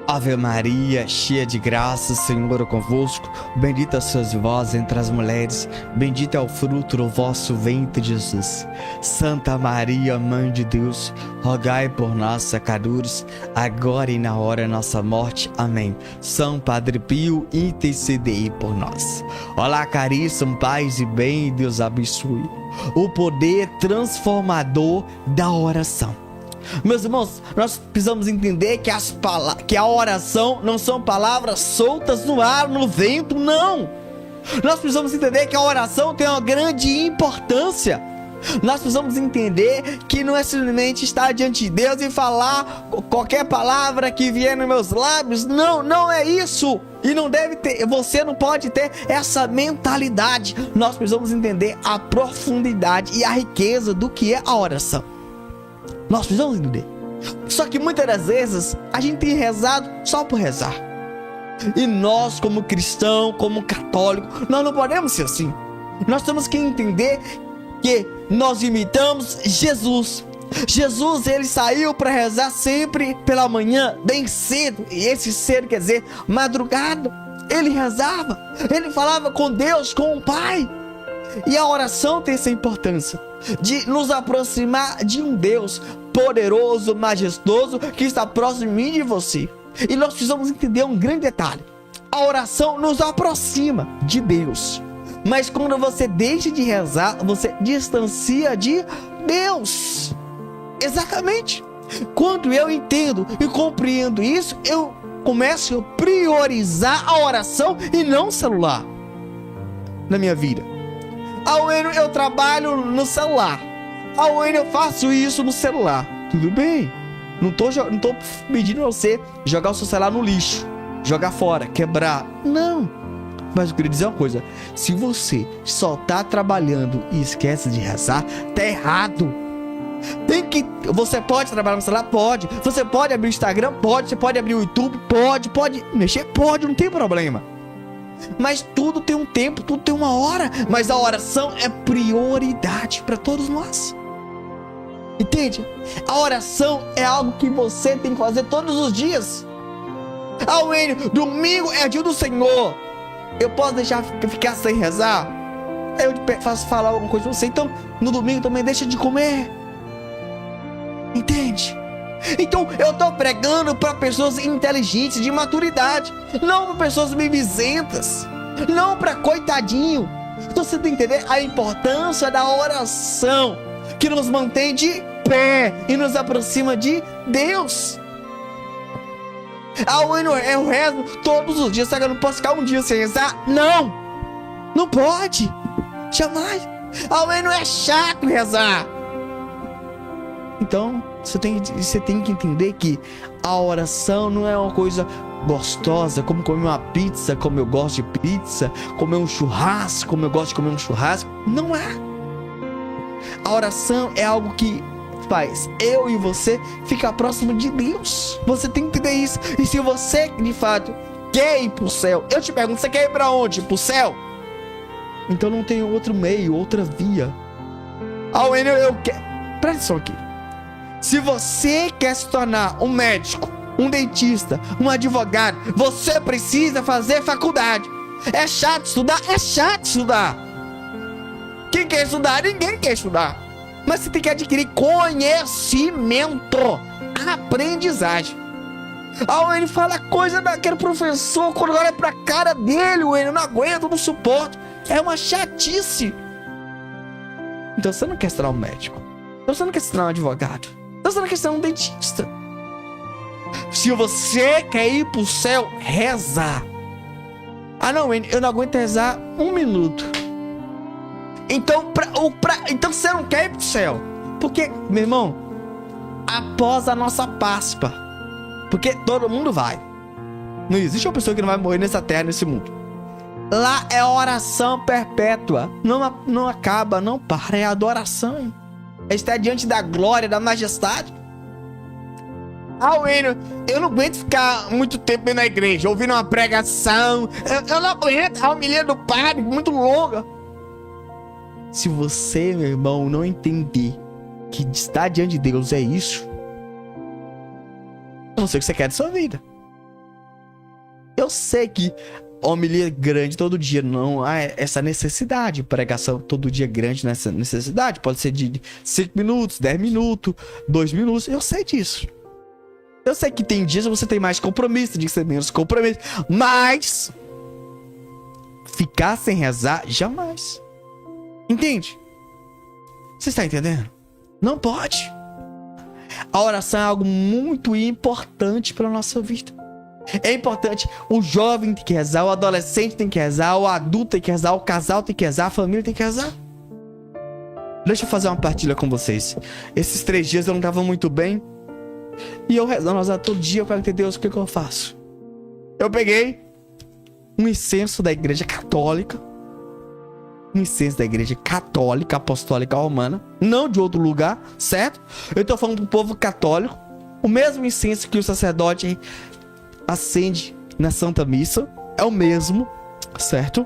Ave Maria, cheia de graça, o Senhor é convosco. Bendita sois vós entre as mulheres, bendito é o fruto do vosso ventre, Jesus. Santa Maria, Mãe de Deus, rogai por nós, pecadores, agora e na hora da nossa morte. Amém. São Padre Pio, intercedei por nós. Olá, caríssimo, paz e bem, Deus abençoe. O poder transformador da oração. Meus irmãos, nós precisamos entender que a oração não são palavras soltas no ar, no vento, não. Nós precisamos entender que a oração tem uma grande importância. Nós precisamos entender que não é simplesmente estar diante de Deus e falar qualquer palavra que vier nos meus lábios. Não, não é isso. E não deve ter, você não pode ter essa mentalidade. Nós precisamos entender a profundidade e a riqueza do que é a oração. Nós precisamos entender. Só que muitas das vezes a gente tem rezado só por rezar. E nós, como cristão, como católico, nós não podemos ser assim. Nós temos que entender que nós imitamos Jesus. Jesus, ele saiu para rezar sempre pela manhã, bem cedo. E esse cedo quer dizer madrugada. Ele rezava, ele falava com Deus, com o Pai. E a oração tem essa importância de nos aproximar de um Deus poderoso, majestoso, que está próximo de mim e de você. E nós precisamos entender um grande detalhe: a oração nos aproxima de Deus, mas quando você deixa de rezar, você distancia de Deus. Exatamente. Quando eu entendo e compreendo isso, eu começo a priorizar a oração e não o celular na minha vida. Eu trabalho no celular. Eu faço isso no celular. Tudo bem. Não tô pedindo você jogar o seu celular no lixo, jogar fora, quebrar. Não. Mas eu queria dizer uma coisa: se você só tá trabalhando e esquece de rezar, tá errado. Você pode trabalhar no celular? Pode. Você pode abrir o Instagram? Pode. Você pode abrir o YouTube? Pode mexer? Pode, não tem problema. Mas tudo tem um tempo, tudo tem uma hora. Mas a oração é prioridade para todos nós. Entende? A oração é algo que você tem que fazer todos os dias. Domingo é dia do Senhor. Eu posso deixar ficar sem rezar? Eu faço falar alguma coisa pra você. Então no domingo também deixa de comer. Entende? Então eu tô pregando para pessoas inteligentes, de maturidade, não para pessoas mimizentas, não para coitadinho. Então você tem que entender a importância da oração, que nos mantém de pé e nos aproxima de Deus. Eu rezo todos os dias. Será que eu não posso ficar um dia sem rezar? Não pode, jamais. É chato rezar. Então você tem que entender que a oração não é uma coisa gostosa, como comer uma pizza, como eu gosto de pizza, comer um churrasco, como eu gosto de comer um churrasco. Não é. A oração é algo que faz eu e você ficar próximo de Deus. Você tem que entender isso. E se você de fato quer ir pro céu, eu te pergunto: você quer ir pra onde? Pro céu? Então não tem outro meio, outra via. Eu quero. Presta atenção aqui. Se você quer se tornar um médico, um dentista, um advogado, você precisa fazer faculdade. É chato estudar? É chato estudar. Quem quer estudar? Ninguém quer estudar. Mas você tem que adquirir conhecimento, aprendizagem. Ele fala coisa daquele professor, quando olha pra cara dele, eu não aguento, não suporto. É uma chatice. Então você não quer se tornar um médico, então você não quer se tornar um advogado, então você não quer ser um dentista. Se você quer ir pro céu, rezar. Eu não aguento rezar um minuto. Então você não quer ir pro céu. Porque, meu irmão, após a nossa Páscoa, porque todo mundo vai, não existe uma pessoa que não vai morrer nessa terra, nesse mundo. Lá é oração perpétua. Não acaba, não para. É adoração. É estar diante da glória, da majestade. Eu não aguento ficar muito tempo dentro da igreja, ouvindo uma pregação. Eu não aguento a homilia do padre, muito longa. Se você, meu irmão, não entender que estar diante de Deus é isso, eu não sei o que você quer da sua vida. Eu sei que homilia grande todo dia não há essa necessidade. Pregação todo dia grande nessa necessidade. Pode ser de 5 minutos, 10 minutos, 2 minutos. Eu sei disso. Eu sei que tem dias que você tem mais compromisso, tem dias que você tem menos compromisso. Mas ficar sem rezar, jamais. Entende? Você está entendendo? Não pode. A oração é algo muito importante para a nossa vida. É importante. O jovem tem que rezar, o adolescente tem que rezar, o adulto tem que rezar, o casal tem que rezar, a família tem que rezar. Deixa eu fazer uma partilha com vocês. Esses 3 dias eu não estava muito bem. E eu rezando todo dia, eu perguntei a Deus, o que eu faço? Eu peguei um incenso da igreja católica. Um incenso da igreja católica, apostólica romana. Não de outro lugar, certo? Eu estou falando pro povo católico. O mesmo incenso que o sacerdote acende na Santa Missa. É o mesmo, certo?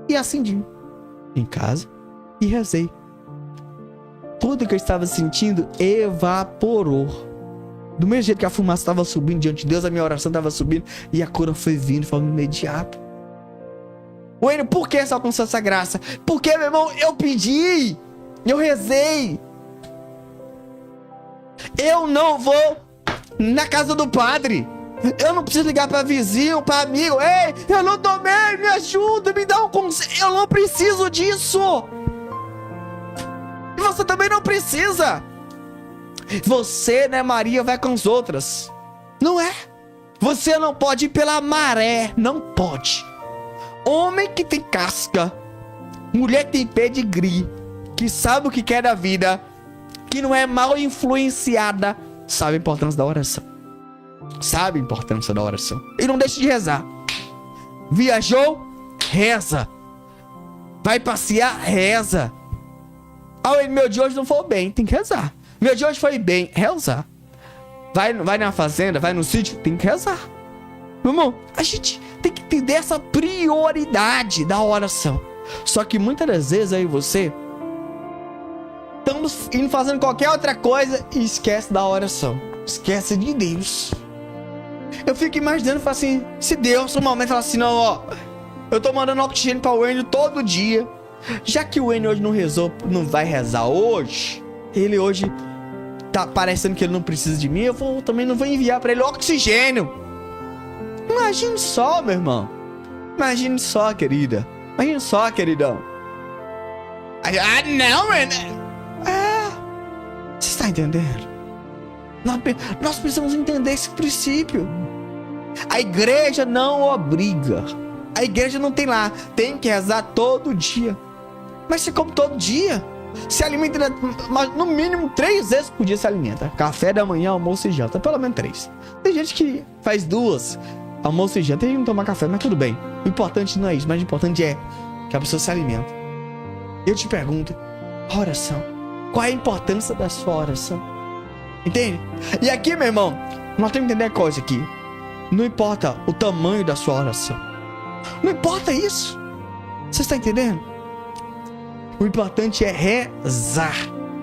E acendi em casa e rezei. Tudo que eu estava sentindo evaporou. Do mesmo jeito que a fumaça estava subindo diante de Deus, a minha oração estava subindo e a cura foi vindo de forma imediata. Wayne, por que você alcançou essa graça? Porque, meu irmão, eu pedi, eu rezei. Eu não vou na casa do padre. Eu não preciso ligar para vizinho, para amigo. Ei, eu não tomei, me ajuda, me dá um conselho. Eu não preciso disso. E você também não precisa. Você, né, Maria, vai com as outras. Não é? Você não pode ir pela maré. Não pode. Homem que tem casca, mulher que tem pedigree, que sabe o que quer da vida, que não é mal influenciada, sabe a importância da oração. Sabe a importância da oração. E não deixe de rezar. Viajou? Reza. Vai passear? Reza. Meu dia hoje não foi bem, tem que rezar. Meu dia hoje foi bem, rezar. Vai na fazenda, vai no sítio, tem que rezar. Meu irmão, a gente tem que entender essa prioridade da oração. Só que muitas das vezes aí você estamos indo fazendo qualquer outra coisa e esquece da oração. Esquece de Deus. Eu fico imaginando, falo assim, se Deus no momento fala assim, não, ó, eu tô mandando oxigênio para o Wayne todo dia. Já que o Wayne hoje não rezou, não vai rezar hoje, ele hoje tá parecendo que ele não precisa de mim, eu também não vou enviar para ele oxigênio. Imagine só, meu irmão. Imagine só, querida. Imagine só, queridão. Ah, não, mano. Você está entendendo? Nós precisamos entender esse princípio. A igreja não obriga. A igreja não tem lá. Tem que rezar todo dia. Mas você come todo dia. Se alimenta no mínimo 3 vezes por dia se alimenta. Café da manhã, almoço e janta. Pelo menos 3. Tem gente que faz 2. Almoço e janta. Tem gente que não toma café, mas tudo bem. O importante não é isso. Mas o importante é que a pessoa se alimenta. Eu te pergunto, oração. Qual é a importância da sua oração? Entende? E aqui, meu irmão, nós temos que entender a coisa aqui. Não importa o tamanho da sua oração. Não importa isso. Você está entendendo? O importante é rezar.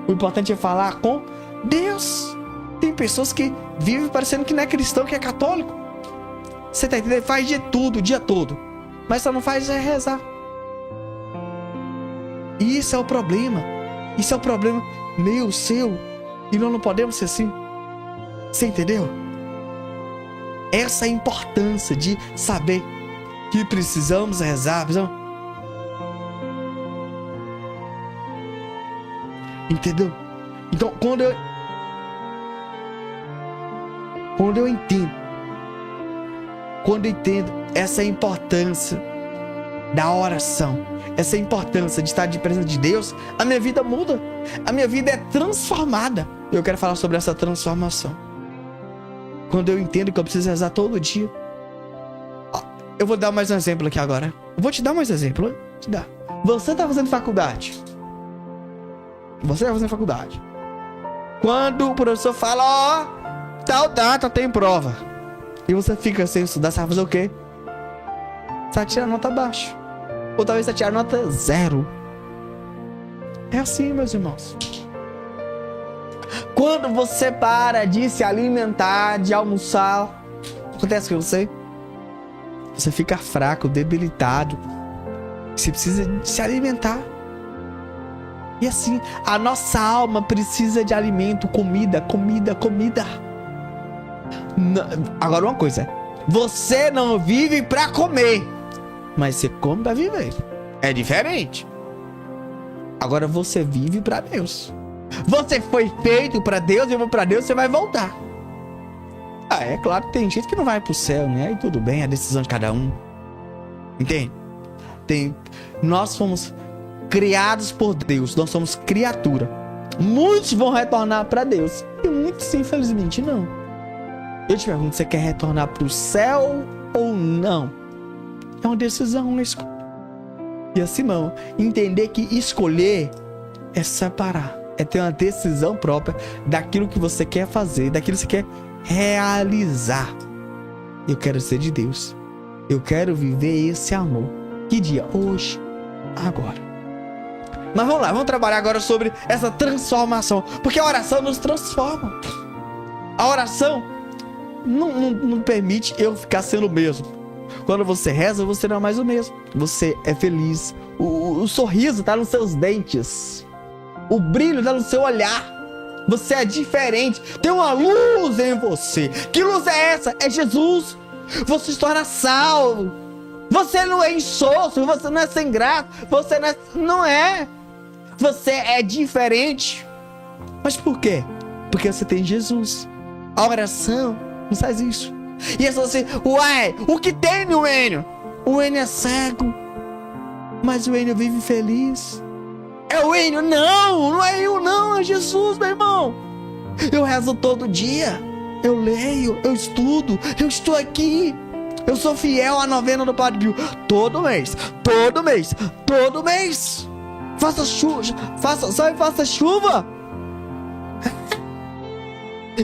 O importante é falar com Deus. Tem pessoas que vivem parecendo que não é cristão, que é católico. Você está entendendo? Faz de tudo, o dia todo. Mas só não faz é rezar. E isso é o problema. Isso é o problema meu, seu. E nós não podemos ser assim. Você entendeu? Essa é a importância de saber que precisamos rezar. Entendeu? Então, quando eu entendo essa importância da oração, essa importância de estar de presença de Deus, a minha vida muda. A minha vida é transformada. Eu quero falar sobre essa transformação. Quando eu entendo que eu preciso rezar todo dia. Eu vou dar mais um exemplo aqui agora. Eu vou te dar mais um exemplo. Você está fazendo faculdade. Quando o professor fala, ó, tal data tem prova, e você fica sem estudar, você vai fazer o quê? Você vai tirar nota baixa. Ou talvez você tirar nota 0. É assim, meus irmãos. Quando você para de se alimentar, de almoçar, acontece com você? Você fica fraco, debilitado. Você precisa se alimentar. E assim, a nossa alma precisa de alimento, comida. Agora uma coisa, você não vive pra comer, mas você come pra viver. É diferente. Agora você vive pra Deus. Você foi feito pra Deus, e pra Deus você vai voltar. É claro que tem gente que não vai pro céu, né? E tudo bem, é a decisão de cada um. Entende? Nós fomos criados por Deus, nós somos criatura. Muitos vão retornar pra Deus e muitos, infelizmente, não. Eu te pergunto, você quer retornar pro céu ou não? É uma decisão, uma escolha. E assim não, entender que escolher é separar, é ter uma decisão própria daquilo que você quer fazer, daquilo que você quer realizar. Eu quero ser de Deus, eu quero viver esse amor. Que dia? Hoje, agora. Mas vamos lá, vamos trabalhar agora sobre essa transformação, porque a oração nos transforma. A oração não permite eu ficar sendo o mesmo. Quando você reza, você não é mais o mesmo. Você é feliz. O sorriso está nos seus dentes. O brilho está no seu olhar. Você é diferente. Tem uma luz em você. Que luz é essa? É Jesus. Você se torna salvo. Você não é insosso. Você não é sem graça. Você não é. Você é diferente. Mas por quê? Porque você tem Jesus. A oração não faz isso. E é só assim, ué, o que tem no Enio? O Enio é cego, mas o Enio vive feliz. É o Enio? Não é eu não, é Jesus, meu irmão. Eu rezo todo dia, eu leio, eu estudo, eu estou aqui. Eu sou fiel à novena do Padre Pio, todo mês. Faça chuva, faça chuva.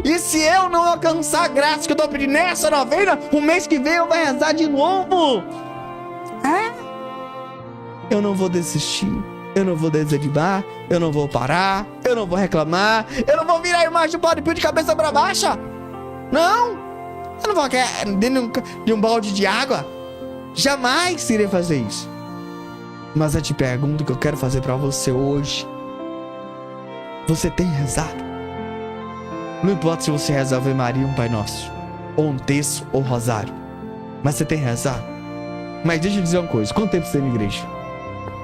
E se eu não alcançar a graça que eu tô pedindo nessa novena, o mês que vem eu vou rezar de novo. Eu não vou desistir, eu não vou desanimar, eu não vou parar, eu não vou reclamar, eu não vou virar a imagem do Padre Pio de cabeça pra baixa. Não, eu não vou cair dentro de um balde de água. Jamais irei fazer isso. Mas eu te pergunto que eu quero fazer pra você hoje. Você tem rezado? Não importa se você reza Ave Maria, um Pai Nosso, ou um terço, ou rosário, mas você tem rezado. Mas deixa eu dizer uma coisa, quanto tempo você tem na igreja?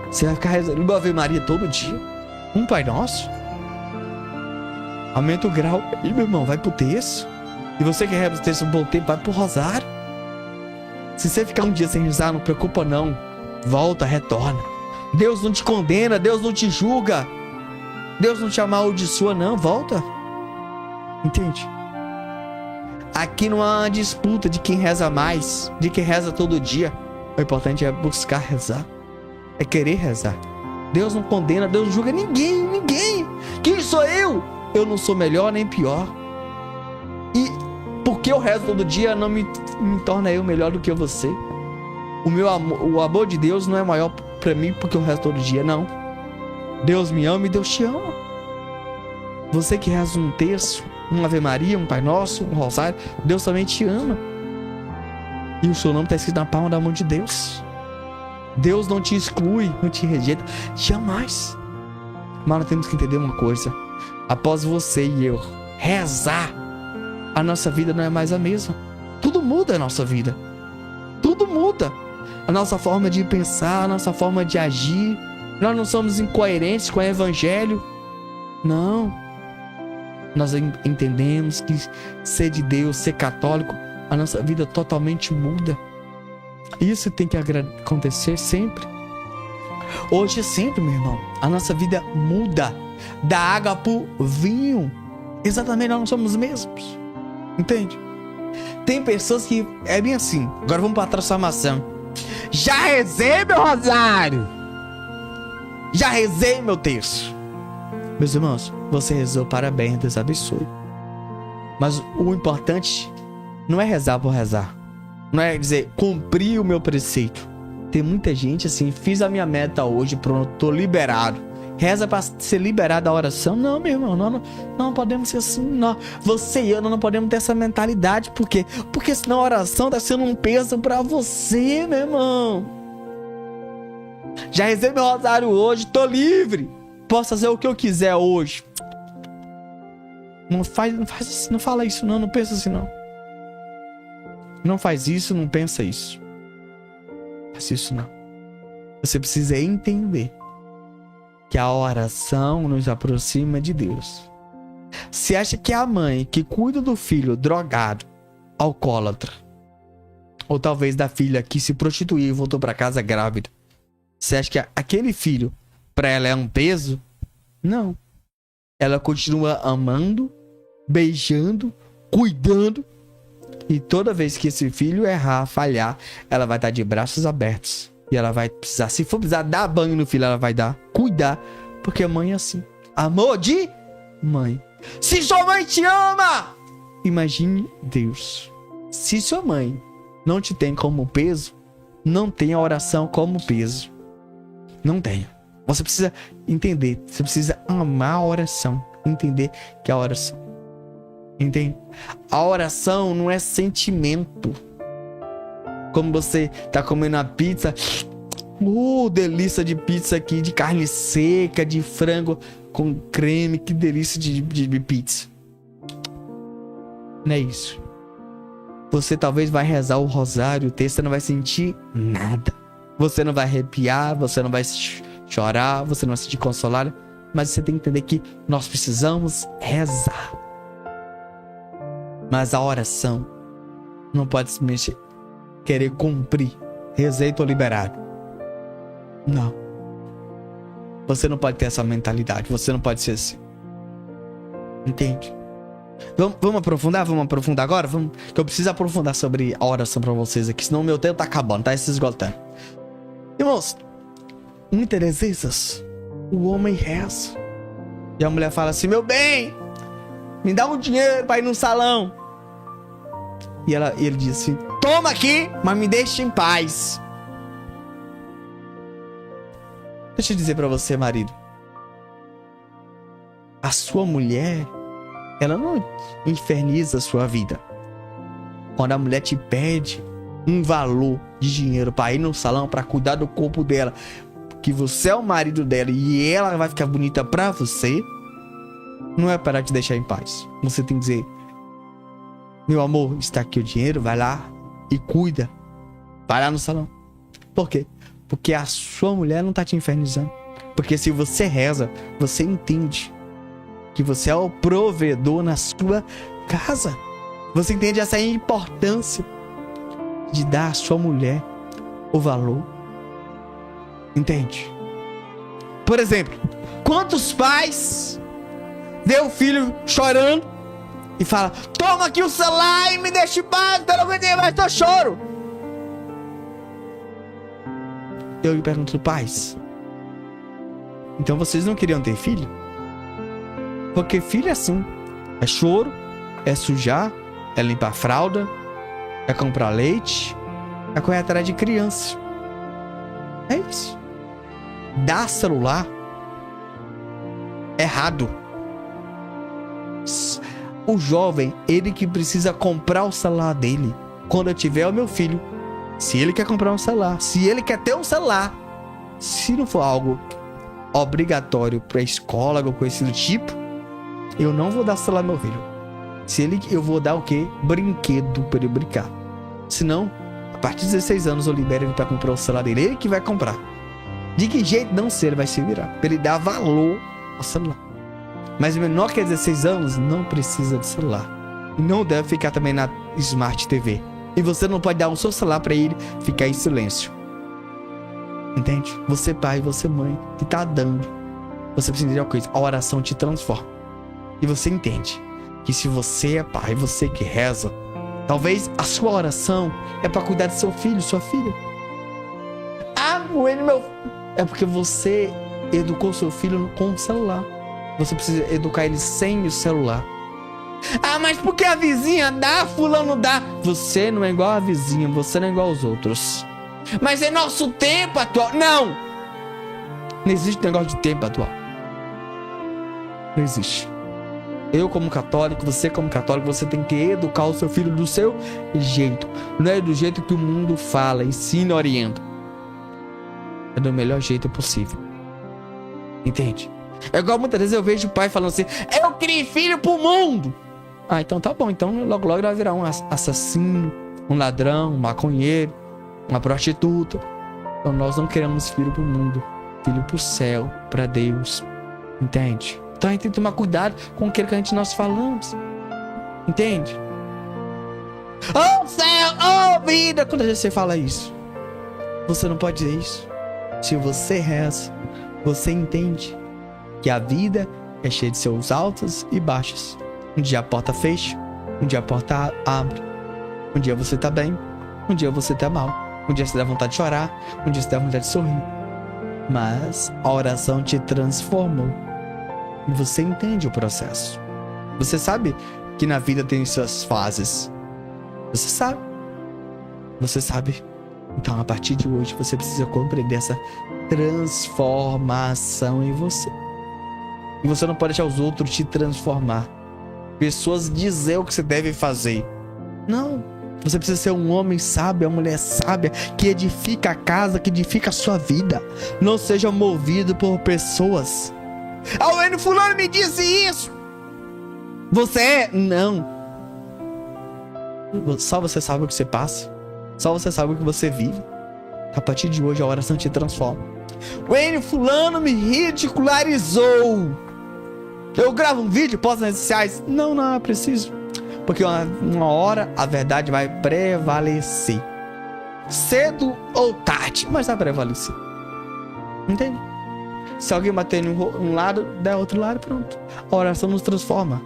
Você vai ficar rezando Ave Maria todo dia? Um Pai Nosso? Aumenta o grau. E meu irmão, vai pro terço. E você que reza o terço um bom tempo, vai pro rosário. Se você ficar um dia sem rezar, não preocupa não. Volta, retorna. Deus não te condena, Deus não te julga, Deus não te amaldiçoa não, volta. Entende? Aqui não há uma disputa de quem reza mais, de quem reza todo dia. O importante é buscar rezar, é querer rezar. Deus não condena, Deus não julga ninguém. Quem sou eu? Eu não sou melhor nem pior. E porque eu rezo todo dia não me torna eu melhor do que você. O amor de Deus não é maior pra mim porque eu rezo todo dia, não. Deus me ama e Deus te ama. Você que reza um terço, uma Ave Maria, um Pai Nosso, um rosário, Deus também te ama. E o seu nome está escrito na palma da mão de Deus. Deus não te exclui, não te rejeita, jamais. Mas nós temos que entender uma coisa. Após você e eu rezar, a nossa vida não é mais a mesma. Tudo muda a nossa vida. Tudo muda. A nossa forma de pensar, a nossa forma de agir. Nós não somos incoerentes com o Evangelho. Não. Nós entendemos que ser de Deus, ser católico, a nossa vida totalmente muda. Isso tem que acontecer sempre. Hoje é sempre, meu irmão. A nossa vida muda. Da água pro vinho. Exatamente, nós não somos os mesmos. Entende? Tem pessoas que é bem assim. Agora vamos para a transformação. Já rezei meu rosário. Já rezei meu terço. Meus irmãos, você rezou, parabéns, Deus abençoe. Mas o importante não é rezar por rezar. Não é dizer, cumpri o meu preceito. Tem muita gente assim, fiz a minha meta hoje, pronto, tô liberado. reza para ser liberado da oração. Não, meu irmão, não podemos ser assim, não. Você e eu não podemos ter essa mentalidade. Por quê? Porque senão a oração está sendo um peso para você, meu irmão. Já rezei meu rosário hoje, tô livre. Posso fazer o que eu quiser hoje. Não faz assim, não fala isso não pensa assim não. Não faz isso, não pensa isso. Não faz isso não. Você precisa entender que a oração nos aproxima de Deus. Você acha que a mãe que cuida do filho drogado, alcoólatra, ou talvez da filha que se prostituiu e voltou para casa grávida, você acha que aquele filho, para ela, é um peso? Não. Ela continua amando, beijando, cuidando. E toda vez que esse filho errar, falhar, ela vai estar de braços abertos. E ela vai precisar, se for precisar dar banho no filho, ela vai dar, cuidar. Porque a mãe é assim. Amor de mãe. Se sua mãe te ama, imagine Deus. Se sua mãe não te tem como peso, não tem a oração como peso. Não tenha. Você precisa entender. Você precisa amar a oração. Entender que a oração. Entende? A oração não é sentimento. Como você tá comendo a pizza. Delícia de pizza aqui. De carne seca, de frango com creme. Que delícia de pizza. Não é isso. Você talvez vai rezar o rosário. O texto não vai sentir nada. Você não vai arrepiar, você não vai chorar, você não vai se sentir consolado, mas você tem que entender que nós precisamos rezar. Mas a oração não pode simplesmente querer cumprir. Rezei e tô liberado. Não. Você não pode ter essa mentalidade, você não pode ser assim. Entende? Vamos aprofundar? Vamos aprofundar agora? Que eu preciso aprofundar sobre a oração pra vocês aqui, senão o meu tempo tá acabando, tá se esgotando. Irmãos, muitas vezes o homem reza e a mulher fala assim: meu bem, me dá um dinheiro para ir no salão. E ele diz assim: toma aqui, mas me deixe em paz. Deixa eu dizer para você, marido, a sua mulher, ela não inferniza a sua vida. Quando a mulher te pede um valor de dinheiro para ir no salão, para cuidar do corpo dela, que você é o marido dela e ela vai ficar bonita para você, não é para te deixar em paz. Você tem que dizer: meu amor, está aqui o dinheiro, vai lá e cuida. Vai lá no salão. Por quê? Porque a sua mulher não está te infernizando. Porque se você reza, você entende que você é o provedor na sua casa. Você entende essa importância de dar à sua mulher o valor. Entende? Por exemplo, quantos pais vê o filho chorando e fala: toma aqui o celular e me deixa em paz, eu não aguentei mais teu choro. Eu lhe pergunto: pais, então vocês não queriam ter filho? Porque filho é assim: é choro, é sujar, é limpar a fralda, é comprar leite, é correr atrás de criança. É isso. Dar celular errado. O jovem, ele que precisa comprar o celular dele. Quando eu tiver o meu filho, se ele quer comprar um celular, se ele quer ter um celular, se não for algo obrigatório para a escola, alguma coisa do tipo, eu não vou dar celular ao meu filho. Eu vou dar o quê? Brinquedo para ele brincar. Senão, a partir de 16 anos eu libero ele para comprar o celular dele. Ele que vai comprar. De que jeito não ser, ele vai se virar. Para ele dar valor ao celular. Mas o menor que é 16 anos não precisa de celular. E não deve ficar também na Smart TV. E você não pode dar o seu celular para ele ficar em silêncio. Entende? Você pai, você mãe, que tá dando. Você precisa entender uma coisa: a oração te transforma. E você entende que se você é pai, você que reza, talvez a sua oração é para cuidar do seu filho, sua filha. É porque você educou seu filho com o celular. Você precisa educar ele sem o celular. Mas porque a vizinha dá, fulano dá. Você não é igual a vizinha, você não é igual aos outros. Mas é nosso tempo atual. Não existe negócio de tempo atual. Não existe. Eu como católico, você como católico, você tem que educar o seu filho do seu jeito. Não é do jeito que o mundo fala, ensina, orienta. É do melhor jeito possível. Entende? É igual muitas vezes eu vejo o pai falando assim: eu criei filho pro mundo. Ah, então tá bom. Então logo logo ele vai virar um assassino, um ladrão, um maconheiro, uma prostituta. Então nós não queremos filho pro mundo. Filho pro céu, pra Deus. Entende? Então a gente tem que tomar cuidado com aquilo que nós falamos. Entende? Oh céu, oh vida. Quando você fala isso, você não pode dizer isso. Se você reza, você entende que a vida é cheia de seus altos e baixos. Um dia a porta fecha, um dia a porta abre. Um dia você tá bem, um dia você tá mal. Um dia você dá vontade de chorar, um dia você dá vontade de sorrir. Mas a oração te transformou. E você entende o processo. Você sabe que na vida tem suas fases. Você sabe. Você sabe. Então a partir de hoje você precisa compreender essa transformação em você. E você não pode deixar os outros te transformar. Pessoas dizer o que você deve fazer. Não. Você precisa ser um homem sábio, uma mulher sábia, que edifica a casa, que edifica a sua vida. Não seja movido por pessoas. Ah, o Enio fulano me disse isso. Você é? Não. Só você sabe o que você passa. Só você sabe o que você vive. A partir de hoje a oração te transforma. O Enio fulano me ridicularizou. Eu gravo um vídeo, posto nas redes sociais. Não é preciso. Porque uma hora a verdade vai prevalecer. Cedo ou tarde, mas vai prevalecer. Entende? Se alguém bater em um lado, der outro lado, pronto. A oração nos transforma.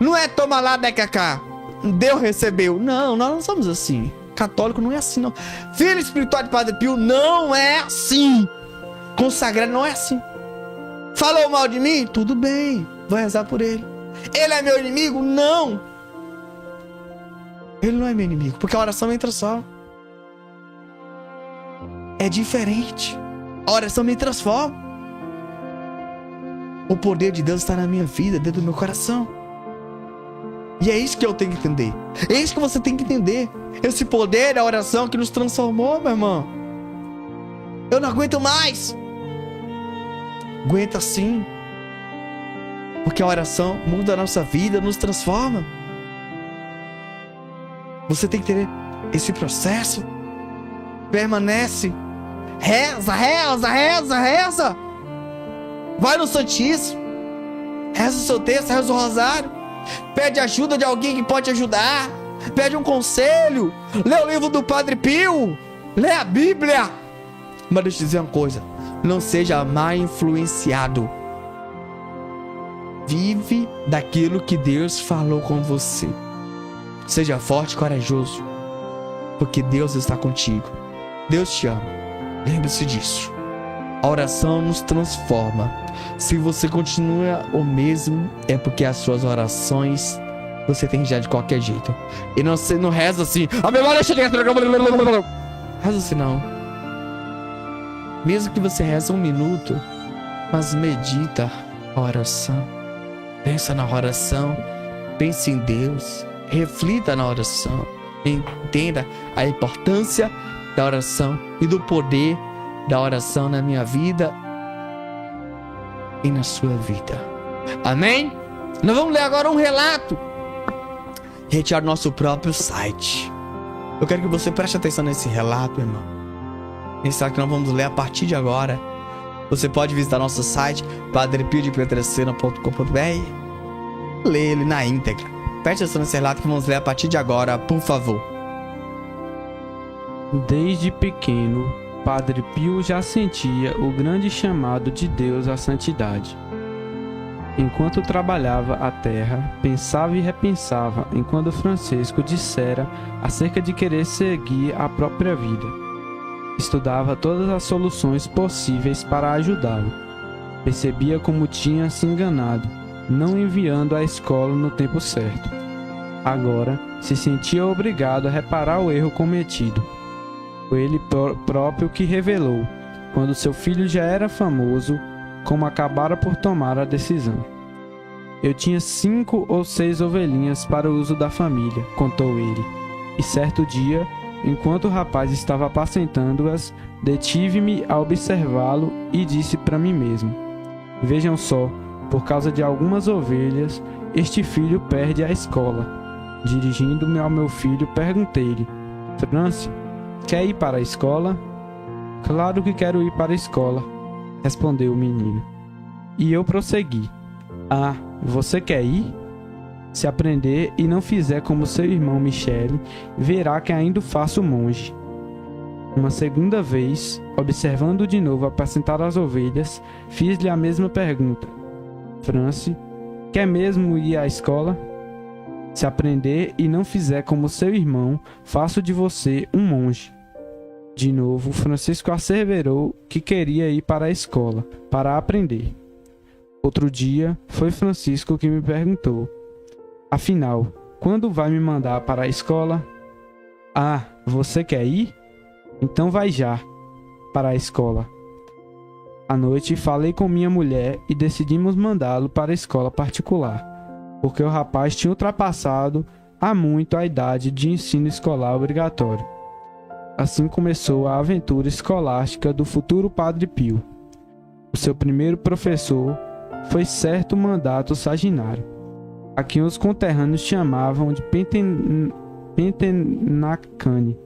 Não é toma lá, deca cá. Deus recebeu. Não, nós não somos assim. Católico não é assim, não. Filho espiritual de Padre Pio não é assim. Consagrado não é assim. Falou mal de mim? Tudo bem. Vou rezar por ele. Ele é meu inimigo? Não. Ele não é meu inimigo. Porque a oração me transforma. É diferente. A oração me transforma. O poder de Deus está na minha vida, dentro do meu coração. E é isso que eu tenho que entender. É isso que você tem que entender. Esse poder da oração que nos transformou, meu irmão. Eu não aguento mais. Aguenta sim. Porque a oração muda a nossa vida, nos transforma. Você tem que ter esse processo. Permanece. Reza, reza, reza, reza. Vai no Santíssimo. Reza o seu texto, reza o rosário. Pede ajuda de alguém que pode ajudar. Pede um conselho. Lê o livro do Padre Pio. Lê a Bíblia. Mas deixa eu te dizer uma coisa. Não seja mal influenciado. Vive daquilo que Deus falou com você. Seja forte e corajoso. Porque Deus está contigo. Deus te ama. Lembre-se disso. A oração nos transforma. Se você continua o mesmo, é porque as suas orações você tem já de qualquer jeito. E não reza assim. A memória chega. Reza assim não. Mesmo que você reze 1 minuto, mas medita a oração. Pensa na oração. Pense em Deus. Reflita na oração. Entenda a importância da oração e do poder da oração na minha vida e na sua vida. Amém? Nós vamos ler agora um relato retirado do nosso próprio site. Eu quero que você preste atenção nesse relato, irmão. Esse relato que nós vamos ler a partir de agora. Você pode visitar nosso site padrepiodepetrecena.com.br. Lê ele na íntegra. Preste atenção nesse relato que vamos ler a partir de agora, por favor. Desde pequeno, Padre Pio já sentia o grande chamado de Deus à santidade. Enquanto trabalhava a terra, pensava e repensava em quando Francisco dissera acerca de querer seguir a própria vida. Estudava todas as soluções possíveis para ajudá-lo. Percebia como tinha se enganado, não enviando à escola no tempo certo. Agora, se sentia obrigado a reparar o erro cometido. Foi ele próprio que revelou, quando seu filho já era famoso, como acabara por tomar a decisão. Eu tinha 5 ou 6 ovelhinhas para o uso da família, contou ele. E certo dia, enquanto o rapaz estava apacentando-as, detive-me a observá-lo e disse para mim mesmo: vejam só, por causa de algumas ovelhas, este filho perde a escola. Dirigindo-me ao meu filho, perguntei-lhe: Franci, quer ir para a escola? Claro que quero ir para a escola, respondeu o menino. E eu prossegui: ah, você quer ir? Se aprender e não fizer como seu irmão Michele, verá que ainda o faço monge. Uma segunda vez, observando de novo apacentar as ovelhas, fiz-lhe a mesma pergunta: Franci, quer mesmo ir à escola? Se aprender e não fizer como seu irmão, faço de você um monge. De novo, Francisco asseverou que queria ir para a escola, para aprender. Outro dia, foi Francisco que me perguntou: afinal, quando vai me mandar para a escola? Ah, você quer ir? Então vai já, para a escola. À noite, falei com minha mulher e decidimos mandá-lo para a escola particular, porque o rapaz tinha ultrapassado há muito a idade de ensino escolar obrigatório. Assim começou a aventura escolástica do futuro Padre Pio. O seu primeiro professor foi certo mandato saginário, a quem os conterrâneos chamavam de Pentenacane,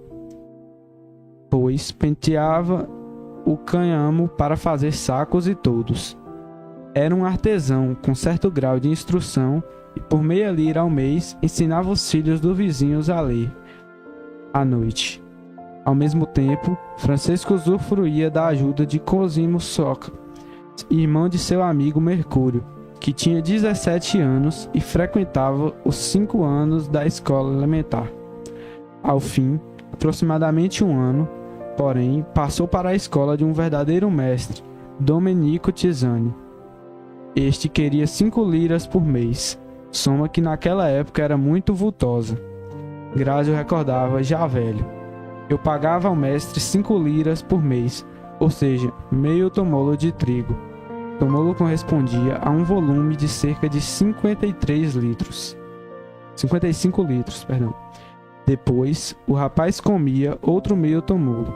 pois penteava o cânhamo para fazer sacos e toldos. Era um artesão com certo grau de instrução e por meia lira ao mês ensinava os filhos dos vizinhos a ler à noite. Ao mesmo tempo, Francisco usufruía da ajuda de Cosimo Soca, irmão de seu amigo Mercúrio, que tinha 17 anos e frequentava os 5 anos da escola elementar. Ao fim, aproximadamente um ano, porém, passou para a escola de um verdadeiro mestre, Domenico Tisani. Este queria 5 liras por mês, soma que naquela época era muito vultosa. Grázio recordava, já velho: eu pagava ao mestre 5 liras por mês, ou seja, meio tomolo de trigo. Tomolo correspondia a um volume de cerca de 55 litros. Depois, o rapaz comia outro meio tomolo.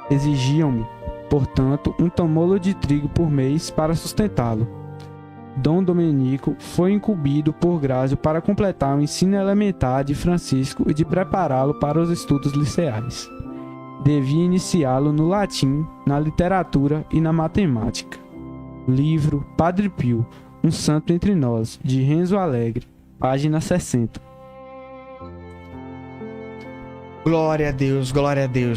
Exigiam-me, portanto, um tomolo de trigo por mês para sustentá-lo. Dom Domenico foi incumbido por Grázio para completar o ensino elementar de Francisco e de prepará-lo para os estudos liceais. Devia iniciá-lo no latim, na literatura e na matemática. Livro Padre Pio, um santo entre nós, de Renzo Alegre, página 60. Glória a Deus, glória a Deus.